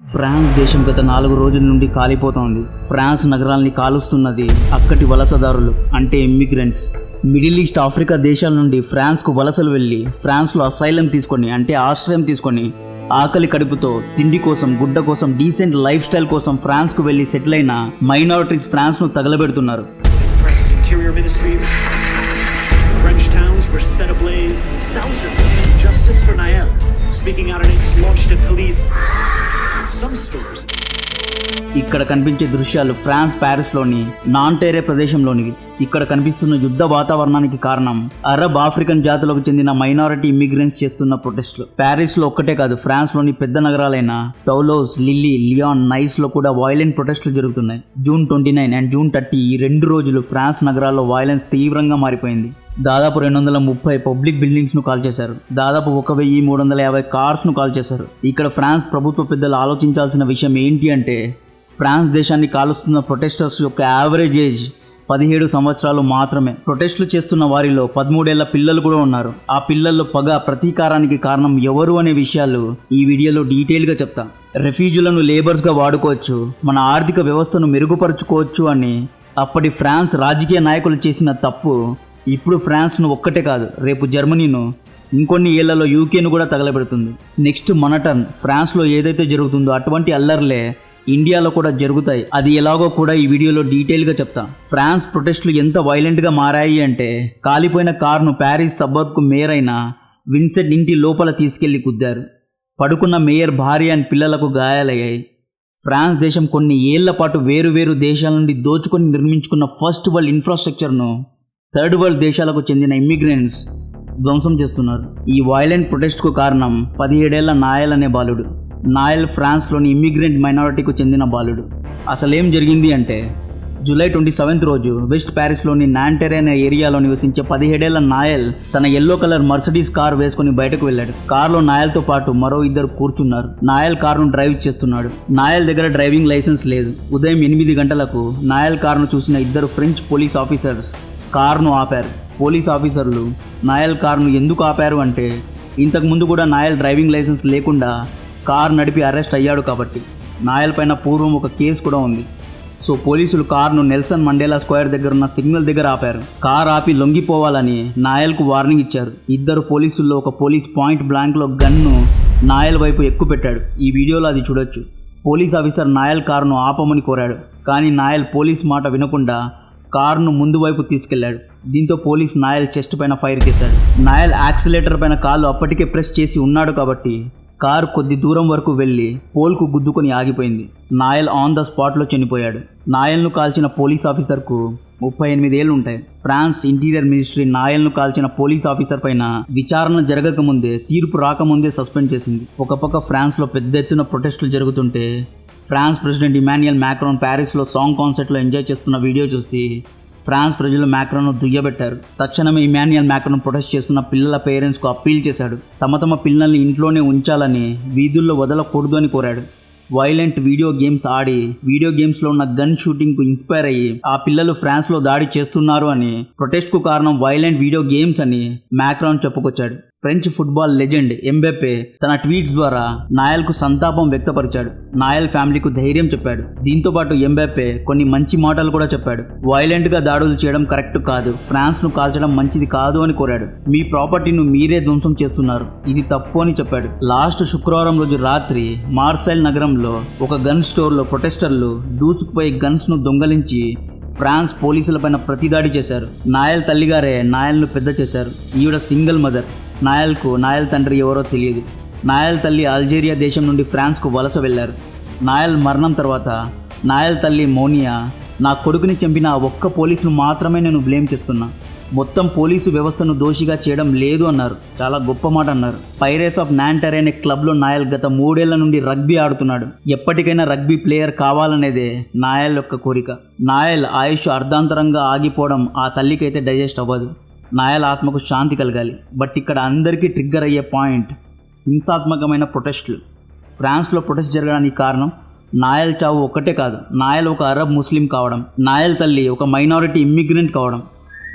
France దేశం గత 4 రోజుల నుండి కాలిపోతోంది. ఫ్రాన్స్ నగరాల్ని కాలుస్తున్నది అక్కడి వలసదారులు, అంటే ఇమ్మిగ్రెంట్స్. మిడిల్ ఈస్ట్, ఆఫ్రికా దేశాల నుండి ఫ్రాన్స్కు వలసలు వెళ్ళి ఫ్రాన్స్లో అసైలం తీసుకొని, అంటే ఆశ్రయం తీసుకొని, ఆకలి కడుపుతో తిండి కోసం, గుడ్డ కోసం, డీసెంట్ లైఫ్ స్టైల్ కోసం ఫ్రాన్స్కు వెళ్ళి సెటిల్ అయిన minorities ఫ్రాన్స్ను తగలబెడుతున్నారు. French towns were set ablaze. Thousands of justice for Nael. Speaking out in its launched at police. Some stores. ఇక్కడ కనిపించే దృశ్యాలు ఫ్రాన్స్ ప్యారిస్లోని నాంటేరే ప్రదేశంలోనివి. ఇక్కడ కనిపిస్తున్న యుద్ధ వాతావరణానికి కారణం అరబ్, ఆఫ్రికన్ జాతులకు చెందిన మైనారిటీ ఇమ్మిగ్రెంట్స్ చేస్తున్న ప్రొటెస్టులు. ప్యారిస్లో ఒక్కటే కాదు, ఫ్రాన్స్లోని పెద్ద నగరాలైన టౌలోస్, లిల్లీ, లియాన్, నైస్లో కూడా వైలెంట్ ప్రొటెస్టులు జరుగుతున్నాయి. జూన్ 29 అండ్ జూన్ 30 ఈ 2 రోజులు ఫ్రాన్స్ నగరాల్లో వైలెన్స్ తీవ్రంగా మారిపోయింది. దాదాపు 230 పబ్లిక్ బిల్డింగ్స్ ను కాల్ చేశారు. దాదాపు 1350 కార్స్ ను కాల్ చేశారు. ఇక్కడ ఫ్రాన్స్ ప్రభుత్వ పెద్దలు ఆలోచించాల్సిన విషయం ఏంటి అంటే, ఫ్రాన్స్ దేశాన్ని కాలుస్తున్న ప్రొటెస్టర్స్ యొక్క యావరేజ్ ఏజ్ 17 సంవత్సరాలు మాత్రమే. ప్రొటెస్టులు చేస్తున్న వారిలో 13 ఏళ్ల పిల్లలు కూడా ఉన్నారు. ఆ పిల్లల్లో పగ, ప్రతీకారానికి కారణం ఎవరు అనే విషయాలు ఈ వీడియోలో డీటెయిల్గా చెప్తా. రెఫ్యూజీలను లేబర్స్గా వాడుకోవచ్చు, మన ఆర్థిక వ్యవస్థను మెరుగుపరుచుకోవచ్చు అని అప్పటి ఫ్రాన్స్ రాజకీయ నాయకులు చేసిన తప్పు ఇప్పుడు ఫ్రాన్స్ను ఒక్కటే కాదు, రేపు జర్మనీను, ఇంకొన్ని ఏళ్లలో యూకేను కూడా తగలబెడుతుంది. నెక్స్ట్ మన టర్న్. ఫ్రాన్స్లో ఏదైతే జరుగుతుందో అటువంటి అల్లర్లే ఇండియాలో కూడా జరుగుతాయి. అది ఎలాగో కూడా ఈ వీడియోలో డీటెయిల్గా చెప్తా. ఫ్రాన్స్ ప్రొటెస్టులు ఎంత వైలెంట్గా మారాయి అంటే, కాలిపోయిన కారును ప్యారిస్ సబర్బ్కు మేయర్ అయిన విన్సెంట్ ఇంటి లోపల తీసుకెళ్లి గుద్దారు. పడుకున్న మేయర్ భార్య అండ్ పిల్లలకు గాయాలయ్యాయి. ఫ్రాన్స్ దేశం కొన్ని ఏళ్ల పాటు వేరు దేశాల నుండి దోచుకొని నిర్మించుకున్న ఫస్ట్ వరల్డ్ ఇన్ఫ్రాస్ట్రక్చర్ను థర్డ్ వరల్డ్ దేశాలకు చెందిన ఇమ్మిగ్రెంట్స్ ధ్వంసం చేస్తున్నారు. ఈ వైలెంట్ ప్రొటెస్ట్కు కారణం 17 ఏళ్ల నాయల్ అనే బాలుడు. నాయల్ ఫ్రాన్స్లోని ఇమ్మిగ్రెంట్ మైనారిటీకు చెందిన బాలుడు. అసలేం జరిగింది అంటే, జూలై 27 రోజు వెస్ట్ ప్యారిస్లోని నాంటెరే అనే ఏరియాలో నివసించే 17 ఏళ్ల నాయల్ తన ఎల్లో కలర్ మర్సిడీస్ కార్ వేసుకుని బయటకు వెళ్ళాడు. కారులో నాయల్తో పాటు మరో 2 కూర్చున్నారు. నాయల్ కారును డ్రైవ్ చేస్తున్నాడు. నాయల్ దగ్గర డ్రైవింగ్ లైసెన్స్ లేదు. ఉదయం 8 గంటలకు నాయల్ కారును చూసిన 2 ఫ్రెంచ్ పోలీస్ ఆఫీసర్స్ కారును ఆపారు. పోలీస్ ఆఫీసర్లు నాయల్ కారును ఎందుకు ఆపారు అంటే, ఇంతకుముందు కూడా నాయల్ డ్రైవింగ్ లైసెన్స్ లేకుండా కారు నడిపి అరెస్ట్ అయ్యాడు కాబట్టి. నాయల్ పైన పూర్వం ఒక కేసు కూడా ఉంది. సో పోలీసులు కారును నెల్సన్ మండేలా స్క్వేర్ దగ్గర ఉన్న సిగ్నల్ దగ్గర ఆపారు. కారు ఆపి లొంగిపోవాలని నాయల్కు వార్నింగ్ ఇచ్చారు. 2 పోలీసుల్లో ఒక పోలీస్ పాయింట్ బ్లాంక్లో గన్ను నాయల్ వైపు ఎక్కుపెట్టాడు. ఈ వీడియోలో అది చూడొచ్చు. పోలీస్ ఆఫీసర్ నాయల్ కారును ఆపమని కోరాడు, కానీ నాయల్ పోలీస్ మాట వినకుండా కారును ముందు వైపు తీసుకెళ్లాడు. దీంతో పోలీస్ నాయల్ చెస్ట్ పైన ఫైర్ చేశాడు. నాయల్ యాక్సిలేటర్ పైన కాలు అప్పటికే ప్రెస్ చేసి ఉన్నాడు కాబట్టి కారు కొద్ది దూరం వరకు వెళ్ళి పోల్కు గుద్దుకొని ఆగిపోయింది. నాయల్ ఆన్ ద స్పాట్లో చనిపోయాడు. నాయల్ను కాల్చిన పోలీస్ ఆఫీసర్కు 38 ఏళ్ళు ఉంటాయి. ఫ్రాన్స్ ఇంటీరియర్ మినిస్ట్రీ నాయల్ను కాల్చిన పోలీస్ ఆఫీసర్ పైన విచారణ జరగకముందే, తీర్పు రాకముందే సస్పెండ్ చేసింది. ఒక పక్క ఫ్రాన్స్లో పెద్ద ఎత్తున ప్రొటెస్టులు జరుగుతుంటే, ఫ్రాన్స్ ప్రెసిడెంట్ ఇమాన్యుయల్ మ్యాక్రాన్ ప్యారిస్లో సాంగ్ కాన్సర్ట్లో ఎంజాయ్ చేస్తున్న వీడియో చూసి ఫ్రాన్స్ ప్రజలు మ్యాక్రాన్ను దుయ్యబెట్టారు. తక్షణమే ఇమాన్యుయల్ మ్యాక్రాన్ ప్రొటెస్ట్ చేస్తున్న పిల్లల పేరెంట్స్కు అప్పీల్ చేశాడు. తమ పిల్లల్ని ఇంట్లోనే ఉంచాలని, వీధుల్లో వదలకూడదు అని కోరాడు. వైలెంట్ వీడియో గేమ్స్ ఆడి, వీడియో గేమ్స్లో ఉన్న గన్ షూటింగ్కు ఇన్స్పైర్ అయ్యి ఆ పిల్లలు ఫ్రాన్స్లో దాడి చేస్తున్నారు అని, ప్రొటెస్ట్కు కారణం వైలెంట్ వీడియో గేమ్స్ అని మ్యాక్రాన్ చెప్పుకొచ్చాడు. ఫ్రెంచ్ ఫుట్బాల్ లెజెండ్ ఎంబెపే తన ట్వీట్స్ ద్వారా నాయల్కు సంతాపం వ్యక్తపరిచాడు. నాయల్ ఫ్యామిలీకు ధైర్యం చెప్పాడు. దీంతో పాటు ఎంబెపే కొన్ని మంచి మాటలు కూడా చెప్పాడు. వైలెంట్గా దాడులు చేయడం కరెక్ట్ కాదు, ఫ్రాన్స్ను కాల్చడం మంచిది కాదు అని కోరాడు. మీ ప్రాపర్టీను మీరే ధ్వంసం చేస్తున్నారు, ఇది తప్పు అని చెప్పాడు. లాస్ట్ శుక్రవారం రోజు రాత్రి మార్సైల్ నగరంలో ఒక గన్ స్టోర్లో ప్రొటెస్టర్లు దూసుకుపోయి గన్స్ను దొంగలించి ఫ్రాన్స్ పోలీసులపైన ప్రతిదాడి చేశారు. నాయల్ తల్లిగారే నాయల్ను పెద్ద చేశారు. ఈవిడ సింగిల్ మదర్. నాయల్ తండ్రి ఎవరో తెలియదు. నాయల్ తల్లి అల్జీరియా దేశం నుండి ఫ్రాన్స్కు వలస వెళ్లారు. నాయల్ మరణం తర్వాత నాయల్ తల్లి మోనియా, నా కొడుకుని చంపిన ఆ ఒక్క పోలీసును మాత్రమే నేను బ్లేమ్ చేస్తున్నా, మొత్తం పోలీసు వ్యవస్థను దోషిగా చేయడం లేదు అన్నారు. చాలా గొప్ప మాట అన్నారు. పైరేట్స్ ఆఫ్ నాంటెరే అనే క్లబ్లో నాయల్ గత 3 ఏళ్ల నుండి రగ్బీ ఆడుతున్నాడు. ఎప్పటికైనా రగ్బీ ప్లేయర్ కావాలనేదే నాయల్ యొక్క కోరిక. నాయల్ ఆయుష్ అర్ధాంతరంగా ఆగిపోవడం ఆ తల్లికైతే డైజెస్ట్ అవ్వదు. నాయల్ ఆత్మకు శాంతి కలగాలి. బట్ ఇక్కడ అందరికీ ట్రిగ్గర్ అయ్యే పాయింట్ హింసాత్మకమైన ప్రొటెస్టులు. ఫ్రాన్స్లో ప్రొటెస్ట్ జరగడానికి కారణం నాయల్ చావు ఒక్కటే కాదు, నాయల్ ఒక అరబ్ ముస్లిం కావడం, నాయల్ తల్లి ఒక మైనారిటీ ఇమ్మిగ్రెంట్ కావడం.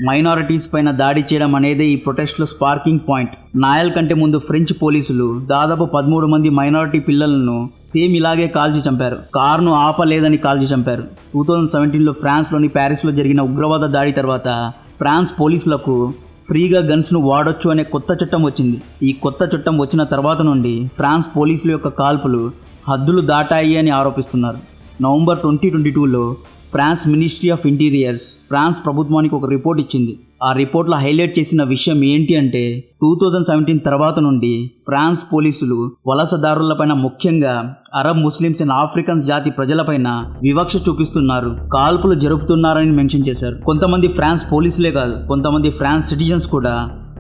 మైనారిటీస్ పైన దాడి చేయడం అనేదే ఈ ప్రొటెస్ట్లో స్పార్కింగ్ పాయింట్. నాయల్ కంటే ముందు ఫ్రెంచ్ పోలీసులు దాదాపు 13 మంది మైనారిటీ పిల్లలను సేమ్ ఇలాగే కాల్చి చంపారు. కారును ఆపలేదని కాల్చి చంపారు. 2017లో ఫ్రాన్స్లోని ప్యారిస్లో జరిగిన ఉగ్రవాద దాడి తర్వాత ఫ్రాన్స్ పోలీసులకు ఫ్రీగా గన్స్ను వాడొచ్చు అనే కొత్త చట్టం వచ్చింది. ఈ కొత్త చట్టం వచ్చిన తర్వాత నుండి ఫ్రాన్స్ పోలీసుల యొక్క కాల్పులు హద్దులు దాటాయి అని ఆరోపిస్తున్నారు. నవంబర్ 2022లో France ministry of interiors France ప్రభుత్వానికి ఒక రిపోర్ట్ ఇచ్చింది. ఆ రిపోర్ట్లో హైలైట్ చేసిన విషయం ఏంటి అంటే 2017 తర్వాత నుండి ఫ్రాన్స్ పోలీసులు వలసదారులపైన, ముఖ్యంగా అరబ్ ముస్లిమ్స్ అండ్ ఆఫ్రికన్స్ జాతి ప్రజలపైన వివక్ష చూపిస్తున్నారు, కాల్పులు జరుపుతున్నారని మెన్షన్ చేశారు. కొంతమంది ఫ్రాన్స్ పోలీసులే కాదు, కొంతమంది ఫ్రాన్స్ సిటిజన్స్ కూడా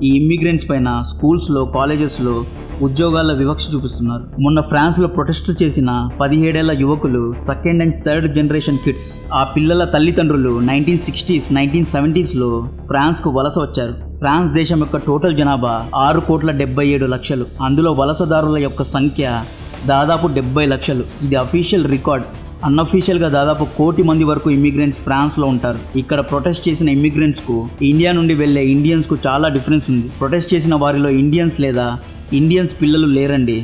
ఈ ఇమ్మిగ్రెంట్స్ పైన స్కూల్స్లో, కాలేజెస్లో ఉద్యోగాల వివక్ష చూపిస్తున్నారు. మొన్న ఫ్రాన్స్లో ప్రొటెస్ట్ చేసిన 17 ఏళ్ల యువకులు second and third generation kids. ఆ పిల్లల తల్లిదండ్రులు 1960s, 1970sలో ఫ్రాన్స్కు వలస వచ్చారు. ఫ్రాన్స్ దేశం యొక్క టోటల్ జనాభా 6,77 లక్షలు. అందులో వలసదారుల యొక్క సంఖ్య దాదాపు 70 లక్షలు. ఇది అఫీషియల్ రికార్డ్. అన్అఫీషియల్గా దాదాపు 1 కోటి మంది వరకు ఇమ్మిగ్రెంట్స్ ఫ్రాన్స్లో ఉంటారు. ఇక్కడ ప్రొటెస్ట్ చేసిన ఇమ్మిగ్రెంట్స్కు ఇండియా నుండి వెళ్లే ఇండియన్స్కు చాలా డిఫరెన్స్ ఉంది. ప్రొటెస్ట్ చేసిన వారిలో ఇండియన్స్ లేదా ఇండియన్స్ పిల్లలు లేరండి.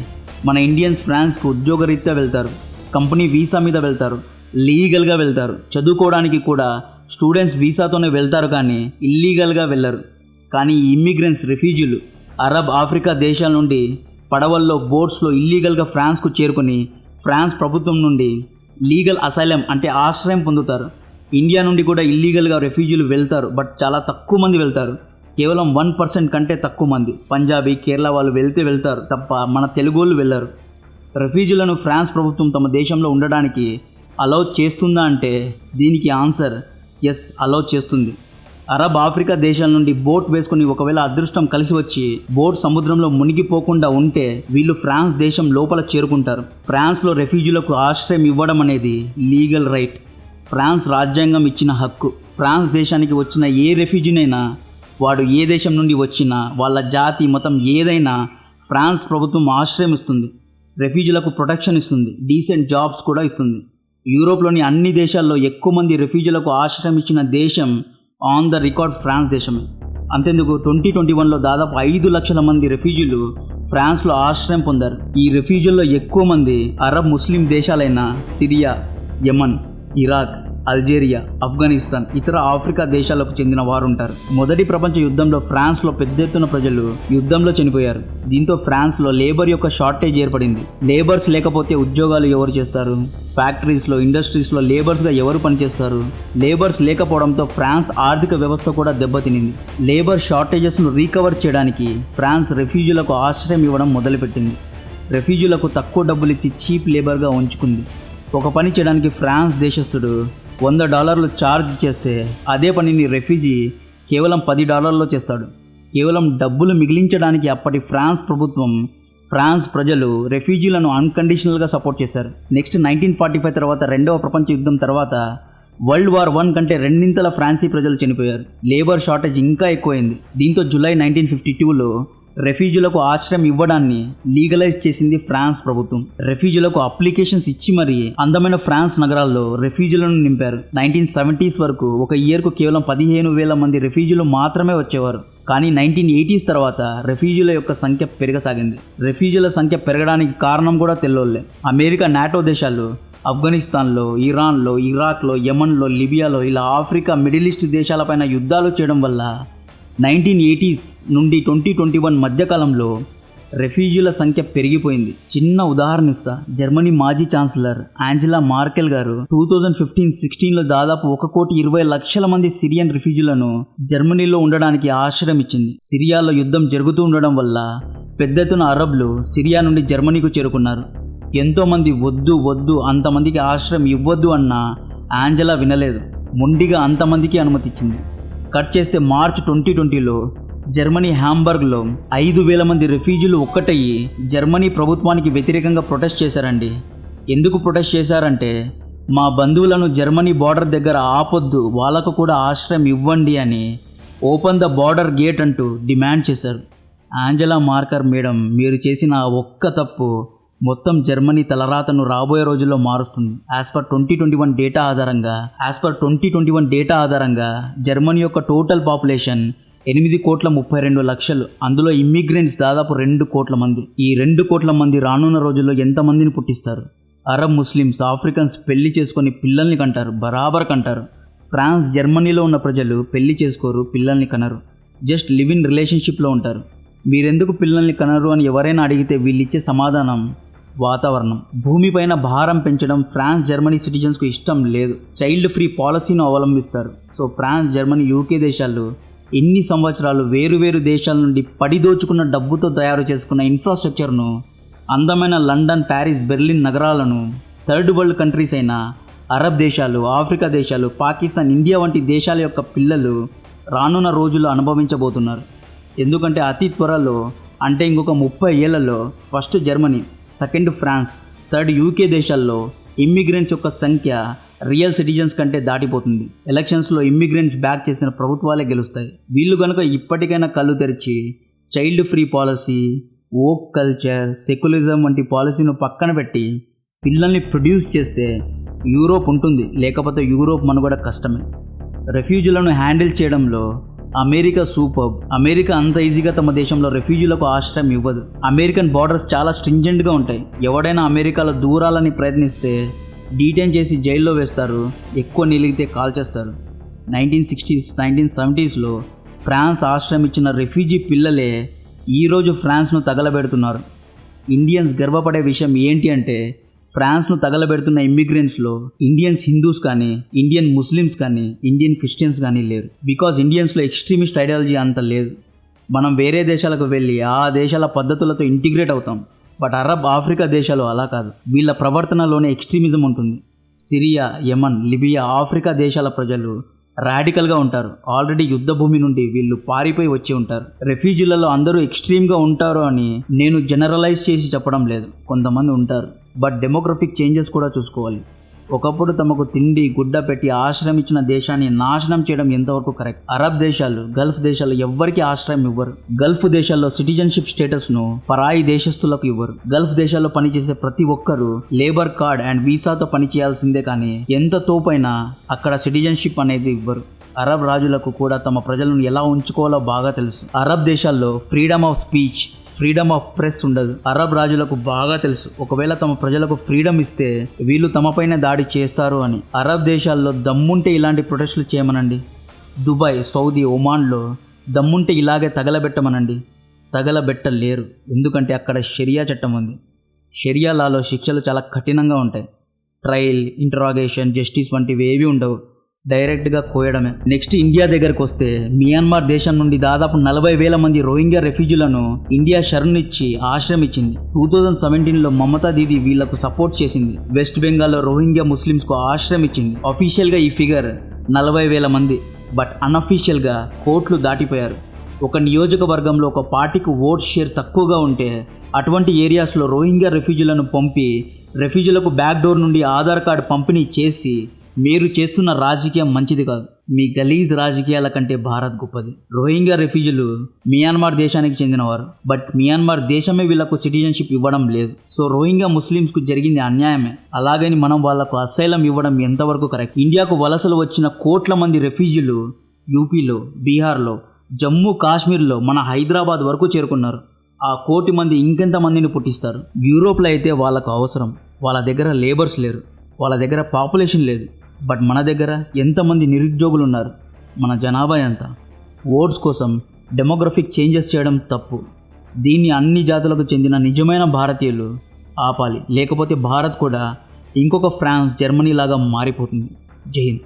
మన ఇండియన్స్ ఫ్రాన్స్కు ఉద్యోగరీత్యా వెళ్తారు, కంపెనీ వీసా మీద వెళ్తారు, లీగల్గా వెళ్తారు. చదువుకోవడానికి కూడా స్టూడెంట్స్ వీసాతోనే వెళ్తారు, కానీ ఇల్లీగల్గా వెళ్ళరు. కానీ ఈ ఇమ్మిగ్రెంట్స్, రిఫ్యూజీలు అరబ్, ఆఫ్రికా దేశాల నుండి పడవల్లో, బోట్స్లో ఇల్లీగల్గా ఫ్రాన్స్కు చేరుకుని ఫ్రాన్స్ ప్రభుత్వం నుండి లీగల్ అసైలం అంటే ఆశ్రయం పొందుతారు. ఇండియా నుండి కూడా ఇల్లీగల్గా రెఫ్యూజీలు వెళ్తారు, బట్ చాలా తక్కువ మంది వెళ్తారు. కేవలం 1% కంటే తక్కువ మంది. పంజాబీ, కేరళ వాళ్ళు వెళ్తారు తప్ప మన తెలుగు వాళ్ళు వెళ్ళరు. రెఫ్యూజీలను ఫ్రాన్స్ ప్రభుత్వం తమ దేశంలో ఉండడానికి అలౌ చేస్తుందా అంటే దీనికి ఆన్సర్ ఎస్, అలౌ చేస్తుంది. అరబ్, ఆఫ్రికా దేశాల నుండి బోట్ వేసుకుని ఒకవేళ అదృష్టం కలిసి వచ్చి బోట్ సముద్రంలో మునిగిపోకుండా ఉంటే వీళ్ళు ఫ్రాన్స్ దేశం లోపల చేరుకుంటారు. ఫ్రాన్స్లో రెఫ్యూజీలకు ఆశ్రయం ఇవ్వడం అనేది లీగల్ రైట్, ఫ్రాన్స్ రాజ్యాంగం ఇచ్చిన హక్కు. ఫ్రాన్స్ దేశానికి వచ్చిన ఏ రెఫ్యూజీనైనా, వాడు ఏ దేశం నుండి వచ్చినా, వాళ్ళ జాతి, మతం ఏదైనా ఫ్రాన్స్ ప్రభుత్వం ఆశ్రయం ఇస్తుంది, రెఫ్యూజీలకు ప్రొటెక్షన్ ఇస్తుంది, డీసెంట్ జాబ్స్ కూడా ఇస్తుంది. యూరోప్లోని అన్ని దేశాల్లో ఎక్కువ మంది రెఫ్యూజీలకు ఆశ్రయం ఇచ్చిన దేశం ఆన్ ద రికార్డ్ ఫ్రాన్స్ దేశమే. అంతేందుకు 2021లో దాదాపు 5 లక్షల మంది రెఫ్యూజీలు ఫ్రాన్స్లో ఆశ్రయం పొందారు. ఈ రెఫ్యూజీల్లో ఎక్కువ మంది అరబ్ ముస్లిం దేశాలైన Syria, Yemen, Iraq, Algeria, Afghanistan, ఇతర ఆఫ్రికా దేశాలకు చెందిన వారు ఉంటారు. మొదటి ప్రపంచ యుద్ధంలో ఫ్రాన్స్లో పెద్ద ఎత్తున ప్రజలు యుద్ధంలో చనిపోయారు. దీంతో ఫ్రాన్స్లో లేబర్ యొక్క షార్టేజ్ ఏర్పడింది. లేబర్స్ లేకపోతే ఉద్యోగాలు ఎవరు చేస్తారు? ఫ్యాక్టరీస్లో, ఇండస్ట్రీస్లో లేబర్స్గా ఎవరు పనిచేస్తారు? లేబర్స్ లేకపోవడంతో ఫ్రాన్స్ ఆర్థిక వ్యవస్థ కూడా దెబ్బతినింది. లేబర్ షార్టేజెస్ను రీకవర్ చేయడానికి ఫ్రాన్స్ రెఫ్యూజీలకు ఆశ్రయం ఇవ్వడం మొదలుపెట్టింది. రెఫ్యూజీలకు తక్కువ డబ్బులు ఇచ్చి చీప్ లేబర్గా ఉంచుకుంది. ఒక పని చేయడానికి ఫ్రాన్స్ దేశస్థుడు $100 ఛార్జ్ చేస్తే అదే పనిని రెఫ్యూజీ కేవలం $10 చేస్తాడు. కేవలం డబ్బులు మిగిలించడానికి అప్పటి ఫ్రాన్స్ ప్రభుత్వం, ఫ్రాన్స్ ప్రజలు రెఫ్యూజీలను అన్కండిషనల్గా సపోర్ట్ చేశారు. నెక్స్ట్ 1945 తర్వాత, రెండవ ప్రపంచ యుద్ధం తర్వాత వరల్డ్ వార్ 1 కంటే రెండింతల ఫ్రాన్సీ ప్రజలు చనిపోయారు. లేబర్ షార్టేజ్ ఇంకా ఎక్కువైంది. దీంతో జూలై 1952లో రెఫ్యూజీలకు ఆశ్రయం ఇవ్వడాన్ని లీగలైజ్ చేసింది ఫ్రాన్స్ ప్రభుత్వం. రెఫ్యూజీలకు అప్లికేషన్స్ ఇచ్చి మరీ అందమైన ఫ్రాన్స్ నగరాల్లో రెఫ్యూజీలను నింపారు. 1970s వరకు ఒక ఇయర్కు కేవలం 15,000 మంది రెఫ్యూజీలు మాత్రమే వచ్చేవారు. కానీ 1980s తర్వాత రెఫ్యూజీల యొక్క సంఖ్య పెరగసాగింది. రెఫ్యూజీల సంఖ్య పెరగడానికి కారణం కూడా తెల్లోళ్ళే. అమెరికా, నాటో దేశాలు ఆఫ్ఘనిస్తాన్లో, ఇరాన్లో, ఇరాక్లో, యమన్లో, లిబియాలో ఇలా ఆఫ్రికా, మిడిల్ ఈస్ట్ దేశాలపైన యుద్ధాలు చేయడం వల్ల 1980s నుండి 2021 మధ్యకాలంలో రెఫ్యూజీల సంఖ్య పెరిగిపోయింది. చిన్న ఉదాహరణ ఇస్తా. జర్మనీ మాజీ ఛాన్సలర్ యాంజెలా మార్కెల్ గారు 2015-16లో దాదాపు 1,20,00,000 మంది సిరియన్ రిఫ్యూజీలను జర్మనీలో ఉండడానికి ఆశ్రయం ఇచ్చింది. సిరియాలో యుద్ధం జరుగుతూ ఉండడం వల్ల పెద్ద ఎత్తున అరబ్లు సిరియా నుండి జర్మనీకు చేరుకున్నారు. ఎంతోమంది వద్దు అంతమందికి ఆశ్రయం ఇవ్వద్దు అన్నా యాంజెలా వినలేదు. మొండిగా అంతమందికి అనుమతిచ్చింది. కట్ చేస్తే మార్చ్ 2020లో జర్మనీ హాంబర్గ్లో 5,000 మంది రెఫ్యూజీలు ఒక్కటయ్యి జర్మనీ ప్రభుత్వానికి వ్యతిరేకంగా ప్రొటెస్ట్ చేశారండి. ఎందుకు ప్రొటెస్ట్ చేశారంటే, మా బంధువులను జర్మనీ బార్డర్ దగ్గర ఆపొద్దు, వాళ్ళకు కూడా ఆశ్రయం ఇవ్వండి అని ఓపెన్ ద బార్డర్ గేట్ అంటూ డిమాండ్ చేశారు. యాంజెలా మార్కెల్ మేడం, మీరు చేసిన ఒక్క తప్పు మొత్తం జర్మనీ తలరాతను రాబోయే రోజుల్లో మారుస్తుంది. యాజ్ పర్ 2021 డేటా ఆధారంగా జర్మనీ యొక్క టోటల్ పాపులేషన్ 8,32,00,000. అందులో ఇమ్మిగ్రెంట్స్ దాదాపు 2 కోట్ల మంది. ఈ 2 కోట్ల మంది రానున్న రోజుల్లో ఎంతమందిని పుట్టిస్తారు? అరబ్ ముస్లిమ్స్, ఆఫ్రికన్స్ పెళ్లి చేసుకొని పిల్లల్ని కంటారు, బరాబర్ కంటారు. ఫ్రాన్స్, జర్మనీలో ఉన్న ప్రజలు పెళ్లి చేసుకోరు, పిల్లల్ని కనరు, జస్ట్ లివ్ ఇన్ రిలేషన్షిప్లో ఉంటారు. మీరెందుకు పిల్లల్ని కనరు అని ఎవరైనా అడిగితే వీళ్ళిచ్చే సమాధానం వాతావరణం. భూమిపైన భారం పెంచడం ఫ్రాన్స్, జర్మనీ సిటిజన్స్కు ఇష్టం లేదు. చైల్డ్ ఫ్రీ పాలసీని అవలంబిస్తారు. సో ఫ్రాన్స్, జర్మనీ, యూకే దేశాలు ఎన్ని సంవత్సరాలు వేరు దేశాల నుండి పడిదోచుకున్న డబ్బుతో తయారు చేసుకున్న ఇన్ఫ్రాస్ట్రక్చర్ను, అందమైన లండన్, ప్యారిస్, బెర్లిన్ నగరాలను థర్డ్ వరల్డ్ కంట్రీస్ అయిన అరబ్ దేశాలు, ఆఫ్రికా దేశాలు, పాకిస్తాన్, ఇండియా వంటి దేశాల యొక్క పిల్లలు రానున్న రోజుల్లో అనుభవించబోతున్నారు. ఎందుకంటే అతి త్వరలో, అంటే ఇంకొక 30 ఏళ్లలో first Germany, second France, third UK దేశాల్లో ఇమ్మిగ్రెంట్స్ యొక్క సంఖ్య రియల్ సిటిజన్స్ కంటే దాటిపోతుంది. ఎలక్షన్స్లో ఇమ్మిగ్రెంట్స్ బ్యాక్ చేసిన ప్రభుత్వాలే గెలుస్తాయి. వీళ్ళు కనుక ఇప్పటికైనా కళ్ళు తెరిచి child free policy, woke culture, secularism వంటి పాలసీను పక్కన పెట్టి పిల్లల్ని ప్రొడ్యూస్ చేస్తే యూరోప్ ఉంటుంది, లేకపోతే యూరోప్ మనుగడ కష్టమే. రెఫ్యూజీలను హ్యాండిల్ చేయడంలో అమెరికా సూపర్బ్. అమెరికా అంత ఈజీగా తమ దేశంలో రెఫ్యూజీలకు ఆశ్రయం ఇవ్వదు. అమెరికన్ బార్డర్స్ చాలా స్ట్రింజెంట్గా ఉంటాయి. ఎవడైనా అమెరికాలో దూరాలని ప్రయత్నిస్తే డీటైన్ చేసి జైల్లో వేస్తారు, ఎక్కువ నిలిగితే కాల్చేస్తారు. 1960s, 1970sలో ఫ్రాన్స్ ఆశ్రయం ఇచ్చిన రెఫ్యూజీ పిల్లలే ఈరోజు ఫ్రాన్స్ను తగలబెడుతున్నారు. ఇండియన్స్ గర్వపడే విషయం ఏంటి అంటే ఫ్రాన్స్ను తగలబెడుతున్న ఇమ్మిగ్రెంట్స్లో ఇండియన్స్ హిందూస్ కానీ, ఇండియన్ ముస్లిమ్స్ కానీ, ఇండియన్ క్రిస్టియన్స్ కానీ లేరు. బికాజ్ ఇండియన్స్లో ఎక్స్ట్రీమిస్ట్ ఐడియాలజీ అంత లేదు. మనం వేరే దేశాలకు వెళ్ళి ఆ దేశాల పద్ధతులతో ఇంటిగ్రేట్ అవుతాం. బట్ అరబ్, ఆఫ్రికా దేశాలు అలా కాదు. వీళ్ళ ప్రవర్తనలోనే ఎక్స్ట్రీమిజం ఉంటుంది. సిరియా, యమన్, లిబియా, ఆఫ్రికా దేశాల ప్రజలు రాడికల్గా ఉంటారు. ఆల్రెడీ యుద్ధ భూమి నుండి వీళ్ళు పారిపోయి వచ్చి ఉంటారు. రెఫ్యూజీలలో అందరూ ఎక్స్ట్రీమ్గా ఉంటారు అని నేను జనరలైజ్ చేసి చెప్పడం లేదు, కొంతమంది ఉంటారు. బట్ డెమోగ్రఫిక్ చేంజెస్ కూడా చూసుకోవాలి. ఒకప్పుడు తమకు తిండి గుడ్డ పెట్టి ఆశ్రయం ఇచ్చిన దేశాన్ని నాశనం చేయడం ఎంతవరకు కరెక్ట్? అరబ్ దేశాలు, గల్ఫ్ దేశాలు ఎవ్వరికీ ఆశ్రయం ఇవ్వరు. గల్ఫ్ దేశాల్లో సిటిజన్షిప్ స్టేటస్ను పరాయి దేశస్తులకు ఇవ్వరు. గల్ఫ్ దేశాల్లో పనిచేసే ప్రతి ఒక్కరూ లేబర్ కార్డ్ అండ్ వీసాతో పనిచేయాల్సిందే, కానీ ఎంత తోపైనా అక్కడ సిటిజన్షిప్ అనేది ఇవ్వరు. అరబ్ రాజులకు కూడా తమ ప్రజలను ఎలా ఉంచుకోవాలో బాగా తెలుసు. అరబ్ దేశాల్లో freedom of speech, freedom of press ఉండదు. అరబ్ రాజులకు బాగా తెలుసు ఒకవేళ తమ ప్రజలకు ఫ్రీడమ్ ఇస్తే వీళ్ళు తమపైన దాడి చేస్తారు అని. అరబ్ దేశాల్లో దమ్ముంటే ఇలాంటి ప్రొటెస్టులు చేయమనండి. దుబాయ్, సౌదీ, ఒమాన్లో దమ్ముంటే ఇలాగే తగలబెట్టమనండి. తగలబెట్టలేరు, ఎందుకంటే అక్కడ షరియా చట్టం ఉంది. షరియా లాలో శిక్షలు చాలా కఠినంగా ఉంటాయి. ట్రయల్, ఇంటరాగేషన్, జస్టిస్ వంటివి ఏవి ఉండవు, డైరెక్ట్గా కోయడమే. నెక్స్ట్ ఇండియా దగ్గరకు వస్తే మియాన్మార్ దేశం నుండి దాదాపు 40,000 మంది రోహింగ్యా రెఫ్యూజీలను ఇండియా శరణిచ్చి ఆశ్రయం ఇచ్చింది. 2017లో మమతా దీదీ వీళ్లకు సపోర్ట్ చేసింది. వెస్ట్ బెంగాల్లో రోహింగ్యా ముస్లిమ్స్కు ఆశ్రయం ఇచ్చింది. అఫీషియల్గా ఈ ఫిగర్ 40,000 మంది, బట్ అన్అఫీషియల్గా కోట్లు దాటిపోయారు. ఒక నియోజకవర్గంలో ఒక పార్టీకి ఓట్ షేర్ తక్కువగా ఉంటే అటువంటి ఏరియాస్లో రోహింగ్యా రెఫ్యూజీలను పంపి రెఫ్యూజీలకు బ్యాక్ డోర్ నుండి ఆధార్ కార్డు పంపిణీ చేసి మీరు చేస్తున్న రాజకీయం మంచిది కాదు. మీ గలీజ్ రాజకీయాల కంటే భారత్ గొప్పది. రోహింగ్యా రెఫ్యూజీలు మియాన్మార్ దేశానికి చెందినవారు, బట్ మియాన్మార్ దేశమే వీళ్లకు సిటిజన్షిప్ ఇవ్వడం లేదు. సో రోహింగ్యా ముస్లిమ్స్కు జరిగింది అన్యాయమే. అలాగని మనం వాళ్లకు అసైలం ఇవ్వడం ఎంతవరకు కరెక్ట్? ఇండియాకు వలసలు వచ్చిన కోట్ల మంది రెఫ్యూజీలు యూపీలో, బీహార్లో, జమ్మూ కాశ్మీర్లో, మన హైదరాబాద్ వరకు చేరుకున్నారు. ఆ 1 కోటి మంది ఇంకెంతమందిని పుట్టిస్తారు? యూరోప్లో అయితే వాళ్ళకు అవసరం, వాళ్ళ దగ్గర లేబర్స్ లేరు, వాళ్ళ దగ్గర పాపులేషన్ లేదు. బట్ మన దగ్గర ఎంతమంది నిరుద్యోగులు ఉన్నారు, మన జనాభా ఎంత? ఓట్స్ కోసం డెమోగ్రఫిక్ చేంజెస్ చేయడం తప్పు. దీన్ని అన్ని జాతులకు చెందిన నిజమైన భారతీయులు ఆపాలి, లేకపోతే భారత్ కూడా ఇంకొక ఫ్రాన్స్, జర్మనీ లాగా మారిపోతుంది. జై హింద్.